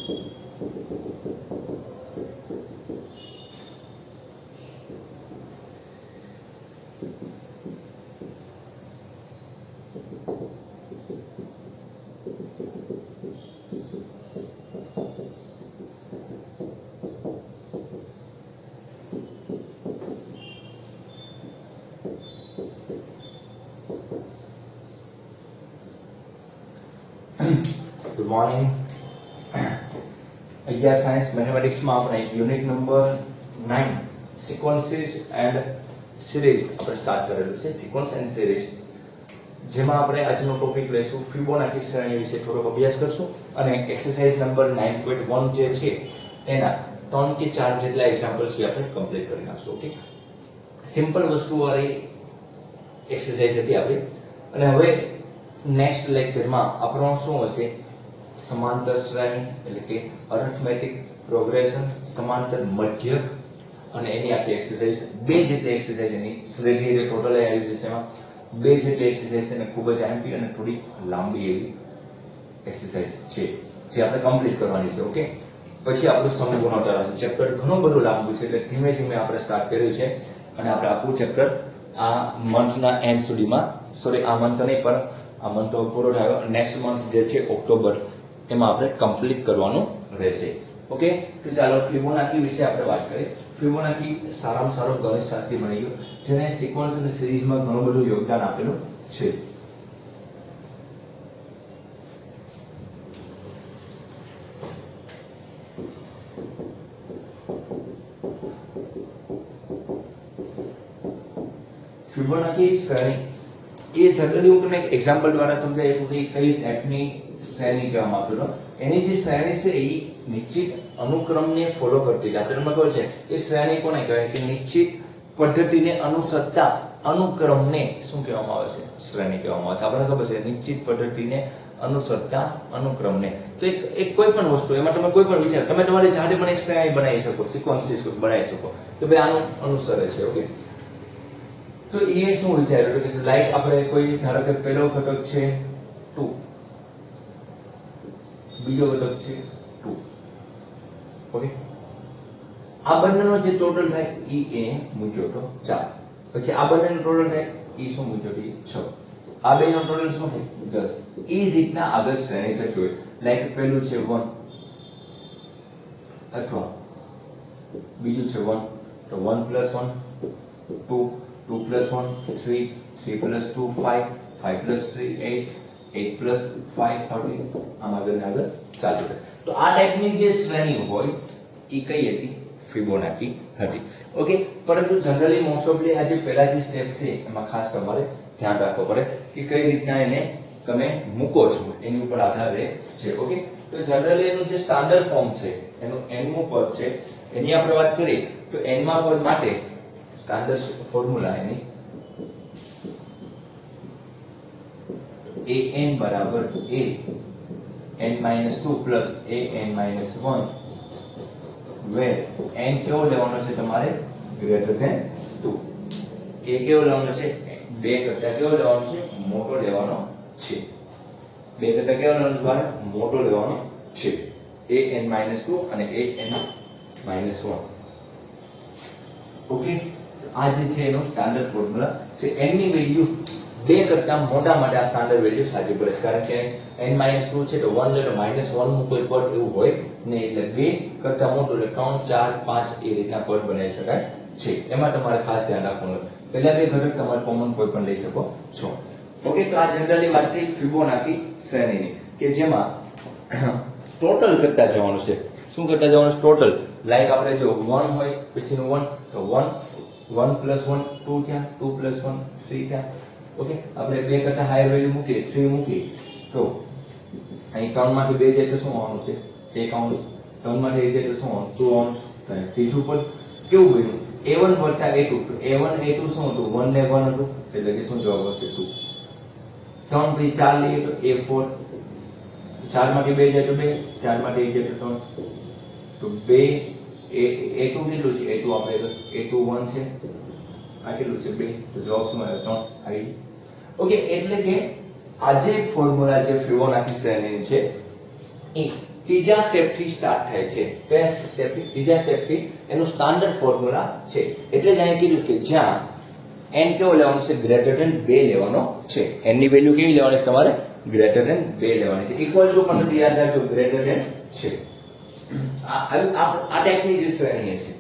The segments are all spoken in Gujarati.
Good morning. 11 સાયન્સ મેથેમેટિક્સમાં આપણે unit number 9 sequences and series આપણે સ્ટાર્ટ કરેલું છે. સિક્વન્સ એન્ડ સિરીઝ જેમાં આપણે આજનો ટોપિક લઈશું ફિબોનાકી શ્રેણી વિશે થોડોક અભ્યાસ કરશું અને એક્સરસાઇઝ નંબર 9.1 જે છે એના 3 કે 4 જેટલા એક્ઝામ્પલ્સ આપણે કમ્પ્લીટ કરી નાખશું. ઓકે, સિમ્પલ વસ્તુવાળી એક્સરસાઇઝ હતી આપણી. અને હવે નેક્સ્ટ લેક્ચરમાં આપણો શું હશે, સમાંતર શ્રેણી એટલે કે અરિથમેટિક પ્રોગ્રેશન, સમાંતર મધ્યક અને એની આપણી એક્સરસાઇઝ બે જેટલી એક્સરસાઇઝ એની શ્રેણી એટલે ટોટલ આવી જશે. એમાં બે જેટલી એક્સરસાઇઝ એને ખૂબ જ આંપી અને થોડી લાંબી એવી એક્સરસાઇઝ છે જે આપણે કમ્પ્લીટ કરવાની છે. ઓકે, પછી આપણું સમૂહ ગુણોત્તર છે. ચેપ્ટર ઘણું બધું લાંબુ છે એટલે ધીમે ધીમે આપણે સ્ટાર્ટ કર્યું છે અને આપણે આખું ચેપ્ટર આ મંથના એન્ડ સુધીમાં, સોરી આ મંથ નહીં પણ આ મંથ તો પૂરો થયો, નેક્સ્ટ મંથ જે છે ઓક્ટોબર એમાં આપણે કમ્પ્લીટ કરવાનું રહેશે. ઓકે, તો ચાલો ફિબોનાકી વિશે આપણે વાત કરીએ. ફિબોનાકી સારામાં સારો ગણિતશાસ્ત્રી બની ગયો જેને સિક્વન્સ અને સિરીઝમાં ઘણું બધું યોગદાન આપેલું છે. ફિબોનાકી શ્રેણી એ જનરલી હું તમને એક એક્ઝામ્પલ દ્વારા સમજાવું કે કઈ ટાઈપની શ્રેણી કહેવામાં આવેલો. એની જે શ્રેણી છે એ નિશ્ચિત અનુક્રમને ફોલો કરતી છે. આપણને ખબર છે એ શ્રેણી કોને કહેવાય કે નિશ્ચિત પદ્ધતિને અનુસરતા અનુક્રમને શું કહેવામાં આવે છે, શ્રેણી કહેવામાં આવે છે. આપણને ખબર છે નિશ્ચિત પદ્ધતિને અનુસરતા અનુક્રમને. તો એક કોઈ પણ વસ્તુ એમાં તમે કોઈ પણ વિચાર, તમે તમારી જાતે પણ એક શ્રેણી બનાવી શકો, સિક્વન્સીસ બનાવી શકો કે ભાઈ આનું અનુસરે છે. ઓકે, તો એ શું વિચાર્યું કે લાઈક આપણે કોઈ ધારો કે પહેલો ઘટક છે 2, બીજો ઘટક છે 2. ઓકે, આ બંનેનો જે ટોટલ થાય ઈ એ મૂક્યો તો 4. પછી આ બંનેનો ટોટલ થાય ઈ શું મૂક્યો તો 6. આ બેનો ટોટલ શું થાય 10. એ રીતના આગળ શ્રેણી જતી હોય. લાઈક પહેલું છે 1 અથવા બીજું છે 1 તો 1 + 1 2, 2 + 1 3, 3 + 2 5, 5 + 3 8, 8 + 5 13. આમ આગળ ચાલુ રહે. તો આ ટાઈપની જે શ્રેણી હોય એ કઈ હતી, ફિબોનાકી હતી. ઓકે, પરંતુ જનરલી મોસ્ટ ઓફલી આ જે પહેલા જે સ્ટેપ છે એમાં ખાસ તમારે ધ્યાન રાખવું પડે કે કઈ રીતના એને તમે મૂકો છો એની ઉપર આધાર રહે છે. ઓકે, તો જનરલી એનું જે સ્ટાન્ડર્ડ ફોર્મ છે એનું nમું પદ છે એની આપણે વાત કરીએ તો nમા પદ માટે સ્ટાન્ડર્ડ ફોર્મ્યુલા એની an બરાબર a n - 2 plus an - 1 where n કેવો લેવાનો છે તમારે greater than 2. a કેવો લેવાનો છે 2 કરતા કેવો લેવાનો છે મોટો લેવાનો છે. 2 કરતા કેવો લેવાનો છે બાર મોટો લેવાનો છે. an - 2 અને an - 1. ઓકે, આ જે છે એનો સ્ટાન્ડર્ડ ફોર્મ્યુલા છે. n ની વેલ્યુ 2 કરતા મોટા માટે આ સ્ટાન્ડર્ડ વેલ્યુ સાચી પડે છે, કારણ કે n - 2 છે તો 1 લે તો -1 નું કોઈ પદ એવું હોય નહીં, એટલે 2 કરતા મોટું એટલે 3 4 5 એ રીતના પદ બનાવી શકાય છે. એમાં તમારે ખાસ ધ્યાન રાખવાનું. પહેલા બે ઘટક તમારે કોમન કોઈ પણ લઈ શકો છો. ઓકે, તો આ જનરલી વાત થઈ ફિબોનાકી શ્રેણીની કે જેમાં ટોટલ કરતા જવાનું છે. શું કરતા જવાનું છે? ટોટલ. લાઈક આપણે જો 1 હોય પછીનું 1 તો 1 1 + 1 2 થયા, 2 + 1 3 થયા. ઓકે, આપણે 2 કરતા હાયર વેલ્યુ મૂકીએ 3 મૂકીએ તો અહીં 3 માંથી 2 જાય તો શું આવવાનું છે 1 અંશ, 3 માંથી 1 જાય તો શું આવવાનું 2 અંશ. ત્રીજું પદ કેવું બન્યું a1 + a2. તો a1 a2 શું હતું 1 ને 1 હતું એટલે કે શું જવાબ આવશે 2. 3 પછી 4 લઈએ તો a4. 4 માંથી 2 જાય તો 2, 4 માંથી 1 જાય તો 3. તો 2 a2 કેટલું છે a2 આપણે a2 1 છે, આ કેટલું છે 2, તો જવાબ શું આવે 3 આવી. ઓકે, એટલે કે આ જે ફોર્મ્યુલા જે ફિબોનાકી શ્રેણીની છે એ ત્રીજા સ્ટેપથી સ્ટાર્ટ થાય છે. કયા સ્ટેપથી? ત્રીજા સ્ટેપથી એનું સ્ટાન્ડર્ડ ફોર્મ્યુલા છે. એટલે જ અહીં કીધું કે જ્યાં n કેવો લેવાનો છે? ગ્રેટર ધેન 2 લેવાનો છે. n ની વેલ્યુ કેવી લેવાની છે તમારે? ગ્રેટર ધેન 2 લેવાની છે. ઇક્વલ ટુ પણ નથી, યાદ રાખજો, ગ્રેટર ધેન છે. આ ટાઈપની જે શ્રેણી છે,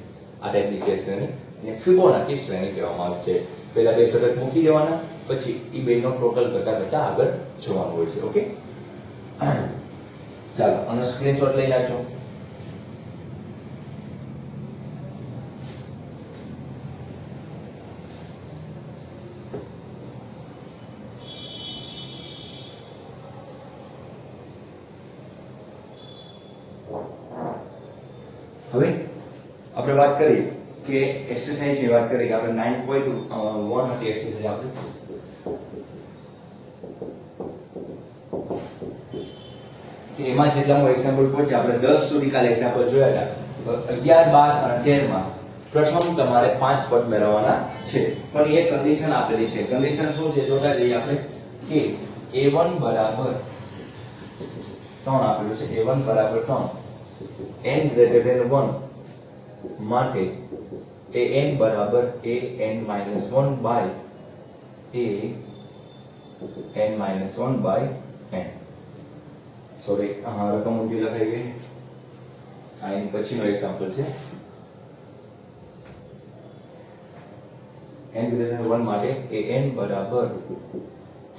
આ ટાઈપની જે શ્રેણી એને ફિબોનાચી શ્રેણી કહેવામાં આવે છે. પહેલા બે ઘટક મૂકી દેવાના, પછી એ બેનો ટોટલ કરતા આગળ જવાનું હોય છે. ઓકે, ચાલો આનો સ્ક્રીનશોટ લઈ નાખજો. હવે આપણે વાત કરીએ કે એક્સરસાઇઝ ની વાત કરીએ કે આપણે 9.1 હતી એક્સરસાઇઝ આપણે કે એમાં જેટલા હું એક્ઝામ્પલ પૂછે આપણે 10 સુધી કાલે એક્ઝામ્પલ જોયા હતા. 11, 12 અને 13 માં પ્રથમ તમારે 5 પદ મેળવવાના છે, પણ એ કન્ડિશન આપેલી છે. કન્ડિશન શું છે જોતા જઈએ આપણે કે a1 બરાબર 3 આપેલું છે. a1 બરાબર 3 n greater than 1 માટે an બરાબર an-1 by an-1 by n. Sorry, રકમ ઊંધી લખાઈ ગઈ. આ એન પછીનો એક્ઝામ્પલ છે. n greater than 1 માટે an બરાબર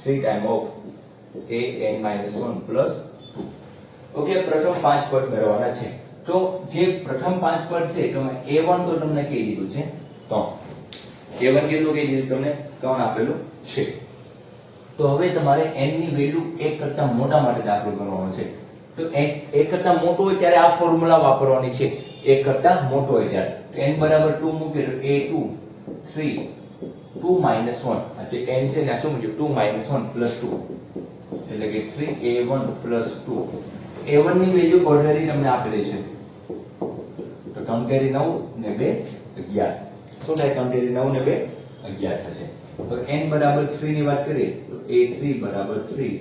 3 time of an-1 plus 2. Okay, પ્રથમ 5 પદ મેળવવાના છે. તો જે પ્રથમ 5 પદ છે તો a1 તો તમને કહી દીધું છે 3. a1 કેટલું કહી દીધું તમને? 3 આપેલું છે. તો હવે તમારે n ની વેલ્યુ 1 કરતા મોટા માટે દાખલો ગણવાનો છે. તો 1 કરતા મોટો હોય ત્યારે આ ફોર્મ્યુલા વાપરવાની છે. 1 કરતા મોટો હોય ત્યારે n બરાબર 2 મૂકે તો a2 3 2 minus 1. આ જે n છે ને શું મૂક્યું? 2 minus 1 plus 2 એટલે કે 3a1 plus 2. a1 ની વેલ્યુ ઓર્ડિનરી તમને આપેલી છે. તો 3 તેરી 9 ને 2 11. શું થાય? 3 તેરી 9 ને 2 11 થશે. તો n બરાબર 3 ની વાત કરીએ તો a3 બરાબર 3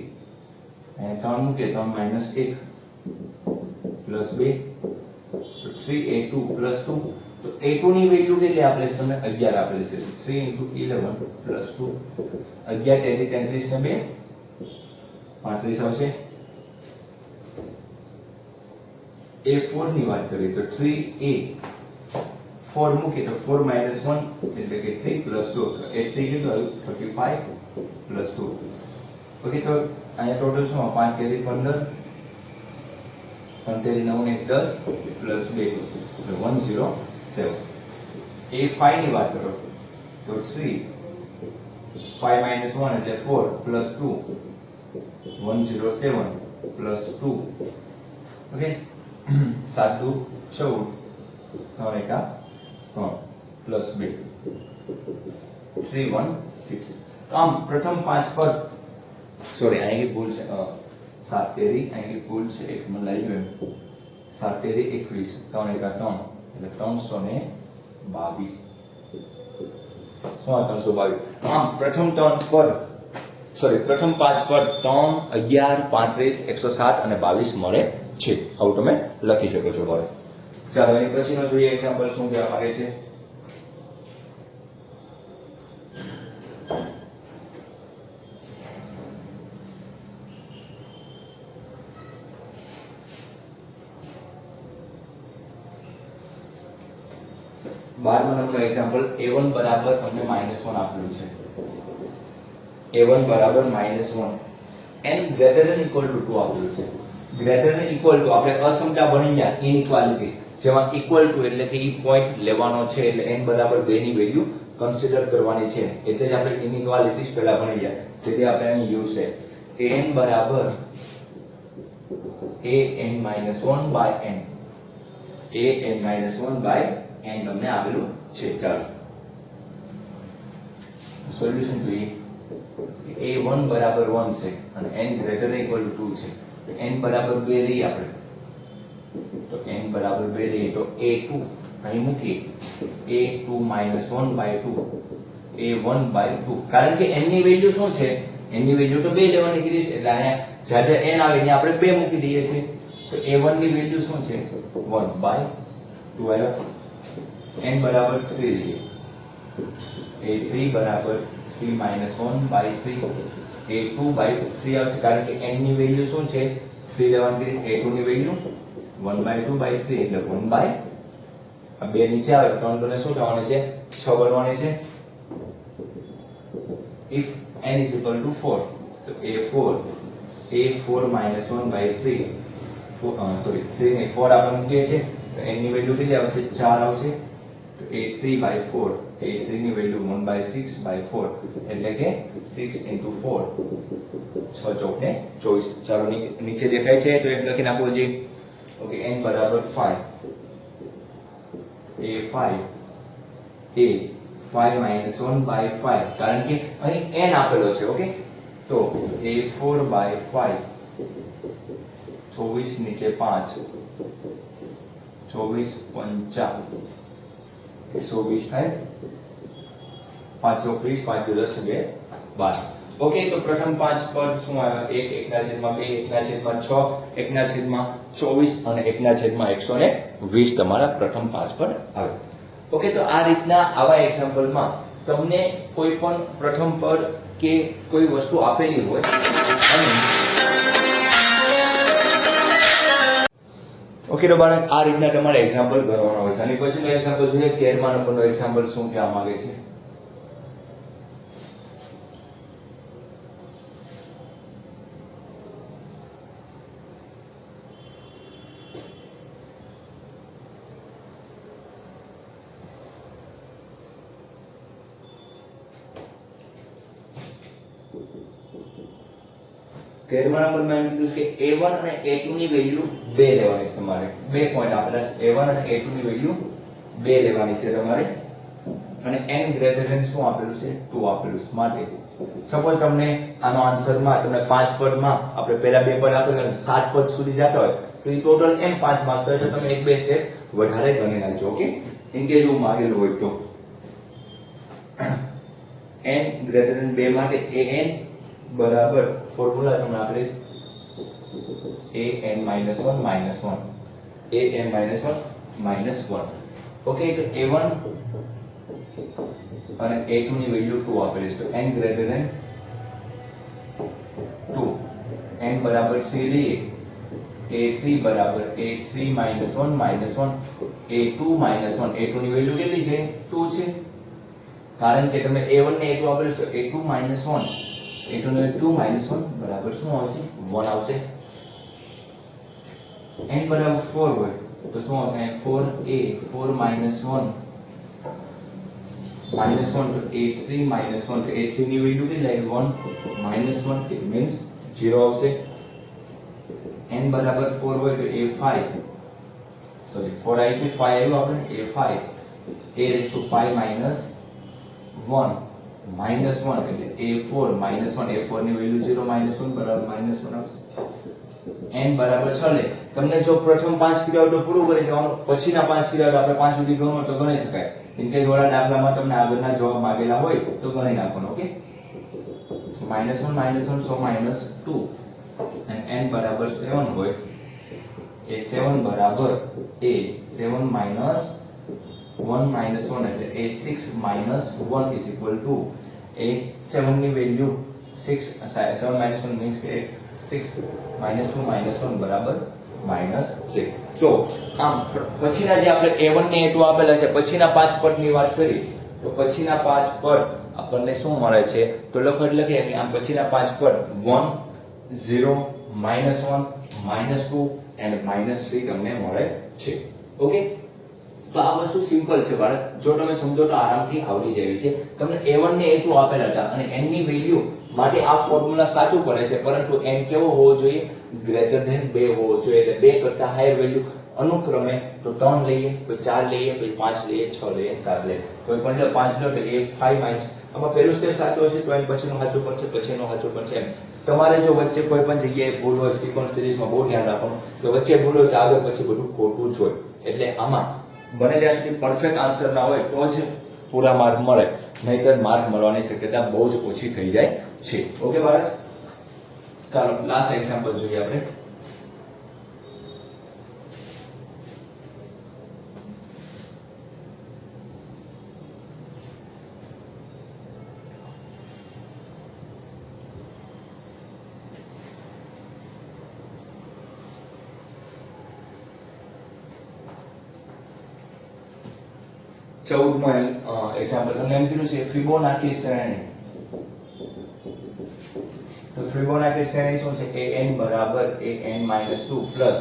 અને 3 મૂકે 3 minus 1 plus 2 તો 3a2 plus 2. તો a2 ની વેલ્યુ કેટલી આપેલી છે તમને? 11 આપેલી છે. 3 into 11 plus 2 11 તેરી 33 ને 2 35 આવશે. a4 ની વાત કરીએ તો 3a 4 મૂકે તો 4 minus 1 એટલે કે 3 plus 2 તો a3 કેટલું આવ્યું? 35 plus 2. ઓકે, તો અહીંયા ટોટલ શું? 5 તેરી 15 3 તેરી 9 ને 10 plus 2 એટલે 107. a5 ની વાત કરો તો 3 5 minus 1 એટલે 4 plus 2 107 plus 2. ઓકે, 7 2 14 3 એકા 3 plus 2 316. તો આમ પ્રથમ 5 પદ સોરી અહીંની ભૂલ છે 7 તેરી અહીંની ભૂલ છે એક મને લાગ્યું એમ 7 તેરી 21 3 એકા 3 એટલે 322. શું આ 322? આમ પ્રથમ 3 પદ સોરી પ્રથમ 5 પદ 3 11 35 107 અને 22 મળે છે. આવું તમે લખી શકો છો. હવે ચાલો એની પછીનો જોઈએ એક્ઝામ્પલ શું કહેવા માંગે છે. બારમા નંબરનો એક્ઝામ્પલ a1 બરાબર તમને -1 આપેલું છે. a1 બરાબર -1 n greater than equal to 2 આપેલું છે. ગ્રેટર ધેન ઇક્વલ ટુ આપણે અસમતા બની ગયા ઇનઇક્વાલિટી જેમાં ઇક્વલ ટુ એટલે કે ઈ પોઈન્ટ લેવાનો છે એટલે n બરાબર 2 ની વેલ્યુ કન્સિડર કરવાની છે. એટલે જ આપણે ઇનઇક્વાલિટીઝ પહેલા ભણી ગયા જેથી આપણે અહીં યુઝ છે an બરાબર an-1 by n an-1 by n તમને આપેલું છે. ચાલો સોલ્યુશન જોઈએ. a1 બરાબર 1 છે અને n greater than equal to 2 છે. n બરાબર 2 લઈએ આપણે તો n બરાબર 2 લઈએ તો a2 અહીં મૂકીએ a2 -1 by 2 a1 by 2 કારણ કે n ની વેલ્યુ શું છે? n ની વેલ્યુ તો 2 લેવાની કીધી છે એટલે અહીંયા જ્યાં જ્યાં n આવે ત્યાં આપણે 2 મૂકી દઈએ છીએ. તો a1 ની વેલ્યુ શું છે 1/12 n બરાબર 3 લઈએ a3 બરાબર 3 - 1/3 a2/3 આવશે કારણ કે n ની વેલ્યુ શું છે 3 લેવાની a2 ની વેલ્યુ 1/2/3 એટલે 1 આ બે નીચે આવે તો 3 ને શું થવાનું છે 6 બનવાની છે if n is equal to 4 તો a4 -1/3 3 ને 4 આપણે મૂકીએ છીએ તો n ની વેલ્યુ કેટલી આવશે 4 આવશે તો a3/4 a3 ની વેલ્યુ 1/6/4 એટલે કે 6 * 4 6 ચોક ને 24 ચાલો નીચે દેખાય છે તો એક લખી નાખો જી ઓકે n બરાબર 5 a5 a 5 - 1/5 કારણ કે અહીં n આપેલો છે ઓકે તો a4/5 24 નીચે 5 24 × 5 120 થાય 5 ચોક 20 5 × 10 = 12 ઓકે તો પ્રથમ 5 પદ શું આવ્યા 1 1/2 1/6 1/24 અને 1/120 તમારા પ્રથમ 5 પદ આવે ઓકે તો આ રીતના આવા એક્ઝામ્પલમાં તમને કોઈ પણ પ્રથમ પદ કે કોઈ વસ્તુ આપેલી હોય અને ઓકે તો બાળક આ રીતના તમારે એક્ઝામ્પલ કરવાનો હોય છે અને પછીનો એક્ઝામ્પલ જોઈએ 13મા નંબરનો એક્ઝામ્પલ શું કહેવા માંગે છે 13મા નંબરમાં એમ કીધું કે a1 અને a2 ની વેલ્યુ 2 લેવાની છે તમારે બે પોઈન્ટ આપેલા છે a1 અને a2 ની વેલ્યુ 2 લેવાની છે તમારે અને n ગ્રેટર ધેન શું આપેલું છે 2 આપેલું છે માટે સપોઝ તમને આનો આન્સરમાં તમને 5 પદમાં આપણે પહેલા બે પદ આપેલા 7 પદ સુધી જતા હોય તો એ ટોટલ n 5 માંગતા હોય તો તમે એક બે સ્ટેપ વધારે ગણી નાખજો ઓકે ઇન કેસ એવું માંગેલું હોય તો n ગ્રેટર ધેન 2 માટે an બરાબર ફોર્મ્યુલા તમને આપેલ છે an - 1 - 1 an - 1 - 1 ઓકે તો a1 અને a2 ની વેલ્યુ 2 આપેલી છે તો n ગ્રેટર ધેન 2 n બરાબર 3 લઈએ a3 બરાબર a3 - 1 - 1 a2 - 1 a2 ની વેલ્યુ કેટલી છે 2 છે કારણ કે તમે a1 ને a2 આપેલું છે a2 - 1 a2 ને 2 - 1 બરાબર શું આવશે 1 આવશે n બરાબર 4 હોય તો શું આવશે 4a 4 - 1 -1 તો a3 - 1 તો a3 ની વેલ્યુ કેટલી આવી 1 - 1 it means 0 આવશે n બરાબર 4 હોય તો a5 સોરી 4 આવી 5 આવ્યું આપણે a5 a5 - 1 -1 એટલે a4 - 1 a4 ની વેલ્યુ 0 - 1 બરાબર -1 આવશે n બરાબર 6 લે તમને જો પ્રથમ 5 કીધા હોય તો પૂરું કરી દેવાનું પછીના 5 કીધા હોય તો આપણે 5 સુધી ગણો તો ગણી શકાય ઇન કેસ વાળા દાખલામાં તમને આગળના જવાબ માંગેલા હોય તો ગણી નાખવાનો ઓકે -1 - 1 so -2 અને n બરાબર 7 હોય એ 7 બરાબર a7 - 1 - 1 એટલે a6 - 1 is equal to a7 ની વેલ્યુ 6 7 - 1 means કે 6 - 2 - 1 બરાબર -3 તો આમ પછીના જે આપણે a1 ને a2 આપેલા છે પછીના 5 પદની વાત કરી તો પછીના 5 પદ આપણને શું મળે છે તો લખો એટલે કે આમ પછીના 5 પદ 1 0 -1 -2 and -3 તમને મળે છે ઓકે તો આ વસ્તુ સિમ્પલ છે બાળક જો તમે સમજો તો આરામથી આવડી જાય છે તમને a1 ને a2 આપેલા હતા અને n ની વેલ્યુ માટે આ ફોર્મ્યુલા સાચું પડે છે પરંતુ n કેવો હોવો જોઈએ ગ્રેટર ધેન 2 હોવો જોઈએ એટલે 2 કરતા હાયર વેલ્યુ અનુક્રમે તો 3 લઈએ તો 4 લઈએ તો 5 લઈએ 6 લઈએ 7 લઈએ કોઈ પણ જો 5 લો તો a5 માઈનસ આમાં પહેલું સ્ટેપ સાચું હશે તો n પછીનું સાચું પડશે પછીનું સાચું પડશે એમ તમારે જો વચ્ચે કોઈ પણ જગ્યાએ ભૂલ હોય સિક્વન્સ સિરીઝમાં બહુ ધ્યાન રાખવાનું કે વચ્ચે ભૂલ હોય તો આગળ પછી બધું ખોટું જ હોય એટલે આમાં બને ત્યાં સુધી પરફેક્ટ આન્સર ના હોય તો જ પૂરા માર્ક મળે નહીતર માર્ક મળવાની શક્યતા બહુ જ ઓછી થઈ જાય છે ઓકે બાળક ચાલો લાસ્ટ એક્ઝામ્પલ જોઈએ આપણે 14મો એક્ઝામ્પલ તમને એમ કીધું છે ફિબોનાકી શ્રેણી. તો ફિબોનાકી શ્રેણી શું છે? an બરાબર an-2 પ્લસ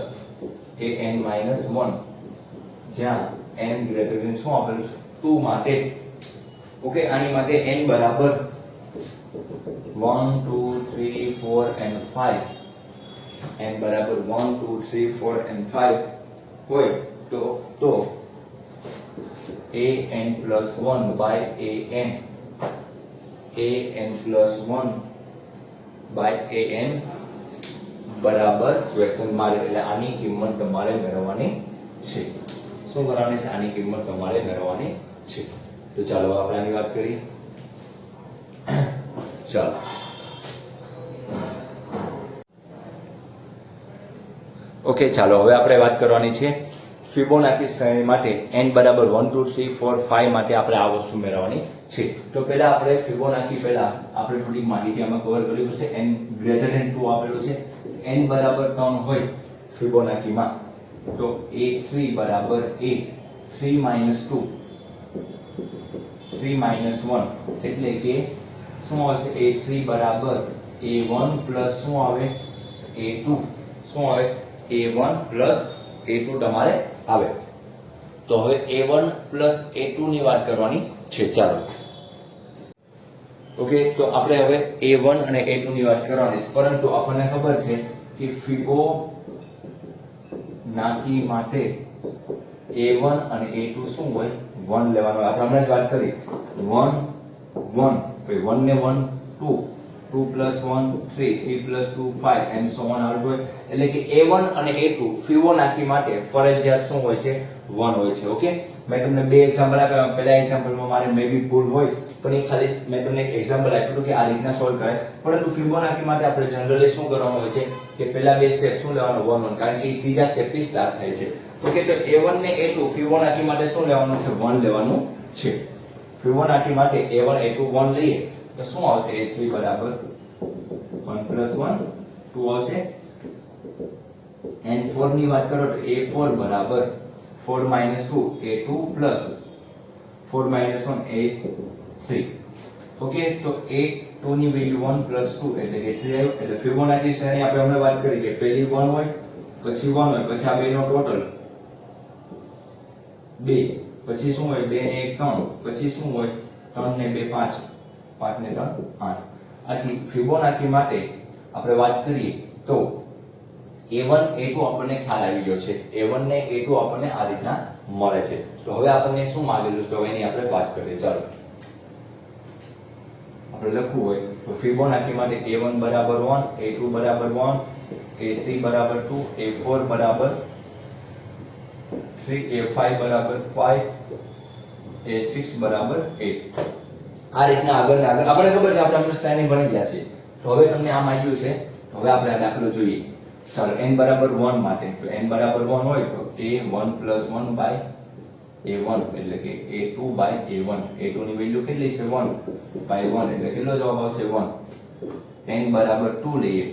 an-1, જ્યાં n ગ્રેટર ધેન શું આપેલું છે? 2 માટે. ઓકે, આની માટે n બરાબર 1 2 3 4 and 5, n બરાબર 1 2 3 4 and 5 હોય તો an plus 1 by an plus 1 by an બરાબર ક્વેશ્ચન માર્ક, એટલે આની કિંમત તમારે મેળવવાની છે. શું કરવાની છે? આની કિંમત તમારે મેળવવાની છે. તો ચાલો આપણે આની વાત કરીએ. ચાલો ઓકે, ચાલો હવે આપણે વાત કરવાની છે ફિબોનાકી શ્રેણી માટે n બરાબર 1 2 3 4 5 માટે આપણે આ વસ્તુ મેળવવાની છે. તો પહેલા આપણે ફિબોનાકી પહેલા આપણે થોડીક માહિતી આમાં કવર કરવી પડશે. n ગ્રેટર ધેન 2 આપેલું છે, n બરાબર 3 હોય ફિબોનાકીમાં તો a3 બરાબર a 3 minus 2 3 minus 1 એટલે કે શું આવશે? a3 બરાબર a1 plus શું આવે? a2. શું આવે? a1 plus a2 તમારે આવે. તો હવે a1 plus a2 ની વાત કરવાની છે. ચાલો ઓકે, તો આપણે હવે a1 અને a2 ની વાત કરવાની છે, પરંતુ આપણને ખબર છે કે ફિબોનાકી માટે a1 અને a2 શું હોય? 1 લેવાનો. આપણે હમણાં જ વાત કરી 1 1 પછી 1 ને 1 2 2 plus 1 3 3 plus 2 5 and so on આવતું હોય. એટલે કે a1 અને a2 ફિબોનાકી માટે ફરજિયાત શું હોય છે? 1 હોય છે. ઓકે, મેં તમને બે એક્ઝામ્પલ આપ્યા. પહેલા એક્ઝામ્પલમાં મારે મે બી ભૂલ હોય, પણ એ ખાલી મેં તમને એક એક્ઝામ્પલ આપ્યું હતું કે આ રીતના સોલ્વ કરાય. પરંતુ ફિબોનાકી માટે આપણે જનરલી શું કરવાનું હોય છે કે પહેલા બે સ્ટેપ શું લેવાનું? 1 1, કારણ કે ત્રીજા સ્ટેપ થી સ્ટાર્ટ થાય છે. ઓકે, તો a1 ને a2 ફિબોનાકી માટે શું લેવાનું છે? 1 લેવાનું છે. ફિબોનાકી માટે a1 a2 1 લઈએ તો શું આવશે? a3 બરાબર 1 plus 1 2 આવશે. and 4 ની વાત કરો તો a4 બરાબર 4 minus 2 a2 plus 4 minus 1 a3. Okay, તો a2 ની વેલ્યુ 1 plus 2 એટલે કે 3 આવ્યું. એટલે ફિબોનાકી શ્રેણી આપણે હમણાં વાત કરી કે પહેલી 1 હોય, પછી 1 હોય, પછી આ બેનો ટોટલ 2, પછી શું હોય? 2 ને 1 3, પછી શું હોય? 3 ને 2 5, 5 ને 3 8. આથી ફિબોનાકી માટે આપણે વાત કરીએ તો a1 a2 આપણને ખ્યાલ આવી ગયો છે. a1 ને a2 આપણને આ રીતના મળે છે. તો હવે આપણને શું માંગેલું છે? તો એની આપણે વાત કરીએ. ચાલો આપણે લખવું હોય તો ફિબોનાકી માટે a1 બરાબર 1 a2 બરાબર 1 a3 બરાબર 2 a4 બરાબર 3 a5 બરાબર 5 a6 બરાબર 8. આ રીતના આગળ આપણે ખબર છે, આપણે હમણાં શ્રેણી ભણી ગયા છે. તો હવે તમને આમ આવ્યું છે. હવે આપણે આ દાખલો જોઈએ. ચાલો n બરાબર 1 માટે તો n બરાબર 1 હોય તો a1 plus 1 by a1 એટલે કે a2 by a1. a2 ની વેલ્યુ કેટલી છે? 1 by 1 એટલે કેટલો જવાબ આવશે? 1. n બરાબર 2 લઈએ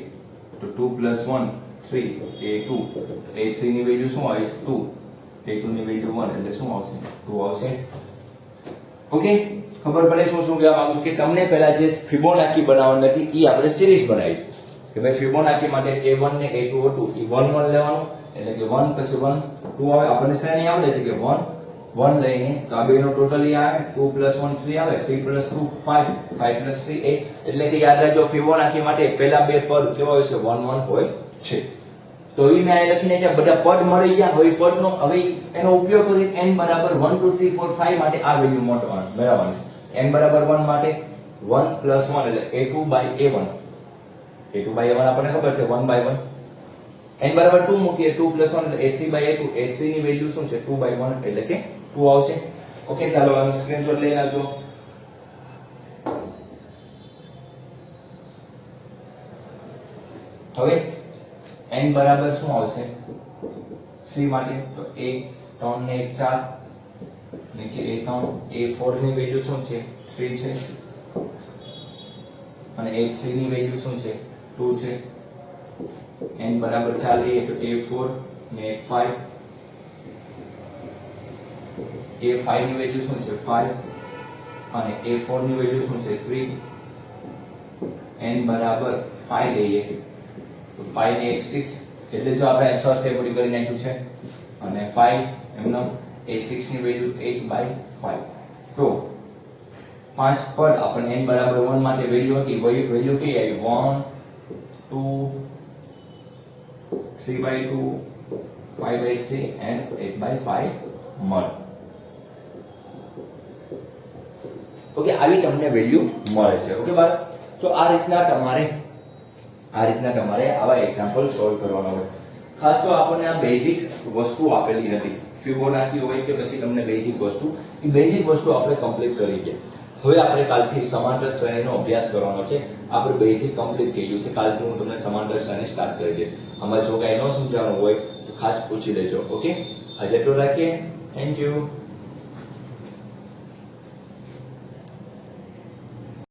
તો 2 plus 1 3 a2. a3 ની વેલ્યુ શું આવે? 2. a2 ની વેલ્યુ 1 એટલે શું આવશે? 2 આવશે. ઓકે, ખબર પડે શું કહેવા માંગુ કે તમને પહેલા જે ફિબોનાકી બનાવવાની હતી એ આપણે સિરીઝ બનાવી કે ભાઈ ફિબોનાકી માટે a1 ને a2 હતું એ 1 1 લેવાનું. એટલે કે 1 પછી 1 2 આવે. આપણને શ્રેણી આવડે છે કે 1 1 લઈને તો આ બેનો ટોટલ આવે 2 plus 1 3 આવે 3 plus 2 5 5 plus 3 8. એટલે કે યાદ રાખજો ફિબોનાકી માટે પહેલા બે પદ કેવા હોય છે? 1 1 હોય છે. તો એ મેં અહીં લખીને કે બધા પદ મળી ગયા. હવે પદનો હવે એનો ઉપયોગ કરી n બરાબર 1 2 3 4 5 માટે આ વેલ્યુ મેળવવાની. n બરાબર 1 માટે 1 plus 1 એટલે a2 by a1. a2 by a1 આપણને ખબર છે 1 by 1. n બરાબર 2 મૂકીએ 2 plus 1 એટલે a3 by a2. a3 ની વેલ્યુ શું છે? 2 by 1 એટલે કે 2 આવશે. ઓકે, ચાલો આનો સ્ક્રીનશોટ લઈ લેજો. હવે n બરાબર શું આવશે? 3 માટે તો a 3 ને 1 4, નીચે a3 a4 ની વેલ્યુ શું છે? 3 છે અને a3 ની વેલ્યુ શું છે? 2 છે. n બરાબર 4 લઈએ તો a4 ને 5 A5 ની વેલ્યુ શું છે 5 અને A4 ની વેલ્યુ શું છે 3 n બરાબર 5 લઈએ તો 5 ને 1 6 એટલે જો આપણે 6 સ્ટેપ પૂરી કરી નાખ્યું છે અને 5 એમનો A6 ની વેલ્યુ 8/5 તો 5 પર આપણે n બરાબર 1 માટે વેલ્યુ હતી વેલ્યુ કઈ આવી 1 2 3/2 5/3 and 8/5 મળે. ઓકે આવી તમને વેલ્યુ મળે છે. ઓકે બાળક તો આ રીતના તમારે આવા એક્ઝામ્પલ સોલ્વ કરવાના હોય. ખાસ તો આપણને આ બેઝિક વસ્તુ આપેલી હતી ફિબોનાકી હોય કે પછી તમને બેઝિક વસ્તુ એ બેઝિક વસ્તુ આપણે કમ્પ્લીટ કરી ગયા. હવે આપણે કાલથી સમાંતર શ્રેણીનો અભ્યાસ કરવાનો છે. આપણે બેઝિક કમ્પ્લીટ થઈ ગયું છે. કાલથી હું તમને સમાંતર શ્રેણી સ્ટાર્ટ કરી દઈશ. આમાં જો કાંઈ ન સમજાણું હોય તો ખાસ પૂછી લેજો. ઓકે આજે એટલું રાખીએ. Thank you.